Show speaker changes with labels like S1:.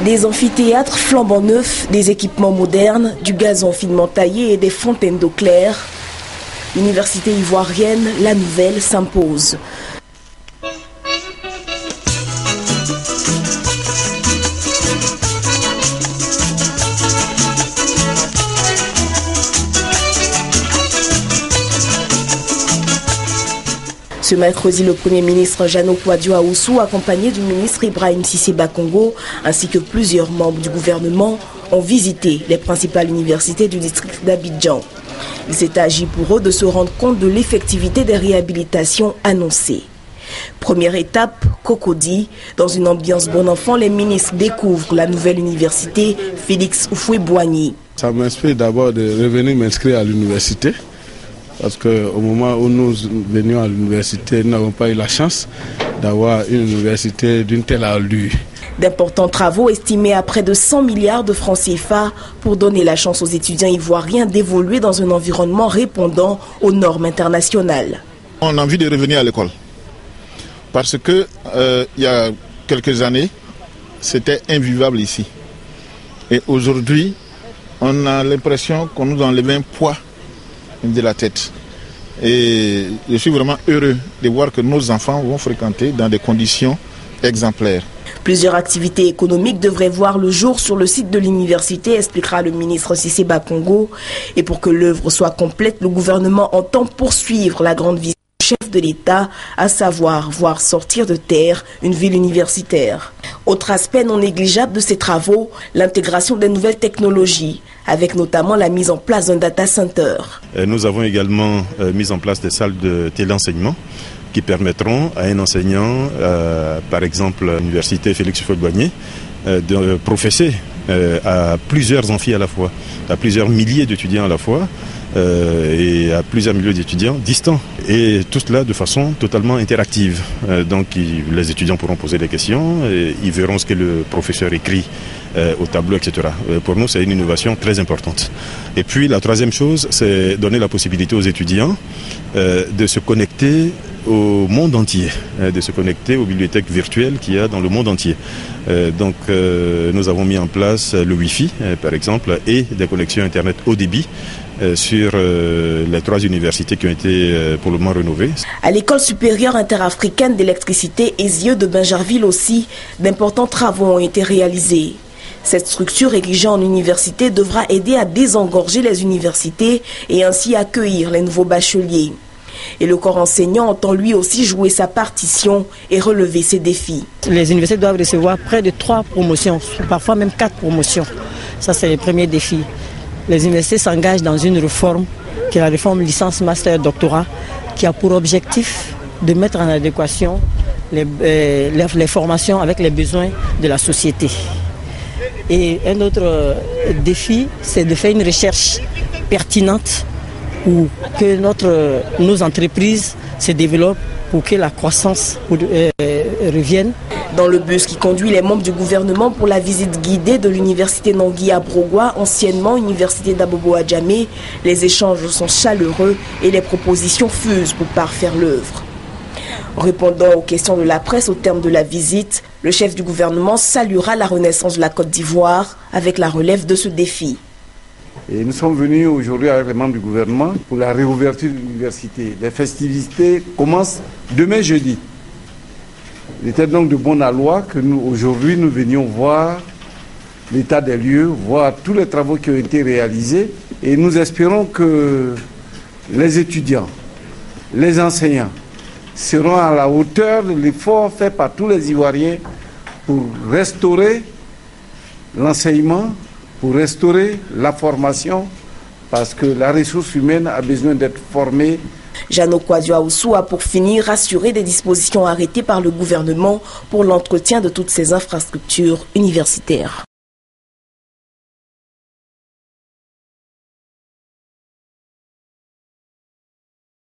S1: Des amphithéâtres flambant neufs, des équipements modernes, du gazon finement taillé et des fontaines d'eau claire. L'université ivoirienne, la nouvelle, s'impose. Ce mercredi, le Premier ministre Jeannot Kouadio-Aoussou, accompagné du ministre Ibrahim Cissé Bakongo, ainsi que plusieurs membres du gouvernement, ont visité les principales universités du district d'Abidjan. Il s'est agi pour eux de se rendre compte de l'effectivité des réhabilitations annoncées. Première étape, Cocody. Dans une ambiance bon enfant, les ministres découvrent la nouvelle université Félix Houphouët-Boigny.
S2: Ça m'inspire d'abord de revenir m'inscrire à l'université. Parce qu'au moment où nous venions à l'université, nous n'avons pas eu la chance d'avoir une université d'une telle allure.
S1: D'importants travaux estimés à près de 100 milliards de francs CFA pour donner la chance aux étudiants ivoiriens d'évoluer dans un environnement répondant aux normes internationales.
S3: On a envie de revenir à l'école. Parce que il y a quelques années, c'était invivable ici. Et aujourd'hui, on a l'impression qu'on nous enlève un poids de la tête. Et je suis vraiment heureux de voir que nos enfants vont fréquenter dans des conditions exemplaires.
S1: Plusieurs activités économiques devraient voir le jour sur le site de l'université, expliquera le ministre Cissé Bakongo. Et pour que l'œuvre soit complète, le gouvernement entend poursuivre la grande vision du chef de l'État, à savoir voir sortir de terre une ville universitaire. Autre aspect non négligeable de ces travaux, l'intégration des nouvelles technologies, avec notamment la mise en place d'un data center.
S4: Nous avons également mis en place des salles de téléenseignement qui permettront à un enseignant, par exemple à l'université Félix Houphouët-Boigny, de professer à plusieurs amphis à la fois, à plusieurs milliers d'étudiants à la fois, et à plusieurs milliers d'étudiants distants. Et tout cela de façon totalement interactive. Donc les étudiants pourront poser des questions, et ils verront ce que le professeur écrit au tableau, etc. Pour nous, c'est une innovation très importante. Et puis la troisième chose, c'est donner la possibilité aux étudiants de se connecter au monde entier, de se connecter aux bibliothèques virtuelles qu'il y a dans le monde entier. Donc nous avons mis en place le Wi-Fi, par exemple, et des connexions Internet haut débit sur les 3 universités qui ont été pour le moment rénovées.
S1: À l'école supérieure interafricaine d'électricité ESIE de Bingerville aussi, d'importants travaux ont été réalisés. Cette structure érigée en université devra aider à désengorger les universités et ainsi accueillir les nouveaux bacheliers. Et le corps enseignant entend lui aussi jouer sa partition et relever ses défis.
S5: Les universités doivent recevoir près de 3 promotions, parfois même 4 promotions. Ça, c'est le premier défi. Les universités s'engagent dans une réforme, qui est la réforme licence, master, doctorat, qui a pour objectif de mettre en adéquation les formations avec les besoins de la société. Et un autre défi, c'est de faire une recherche pertinente pour que nos entreprises se développent, pour que la croissance revienne.
S1: Dans le bus qui conduit les membres du gouvernement pour la visite guidée de l'université Nangui à Brogua, anciennement université d'Abobo-Adjamé, les échanges sont chaleureux et les propositions fusent pour parfaire l'œuvre. Répondant aux questions de la presse au terme de la visite, le chef du gouvernement saluera la renaissance de la Côte d'Ivoire avec la relève de ce défi.
S6: Et nous sommes venus aujourd'hui avec les membres du gouvernement pour la réouverture de l'université. Les festivités commencent demain jeudi. Il était donc de bon aloi que aujourd'hui nous venions voir l'état des lieux, voir tous les travaux qui ont été réalisés. Et nous espérons que les étudiants, les enseignants seront à la hauteur de l'effort fait par tous les Ivoiriens pour restaurer l'enseignement, pour restaurer la formation, parce que la ressource humaine a besoin d'être formée.
S1: Jeannot Kouadio-Aoussou a pour finir rassuré des dispositions arrêtées par le gouvernement pour l'entretien de toutes ces infrastructures universitaires.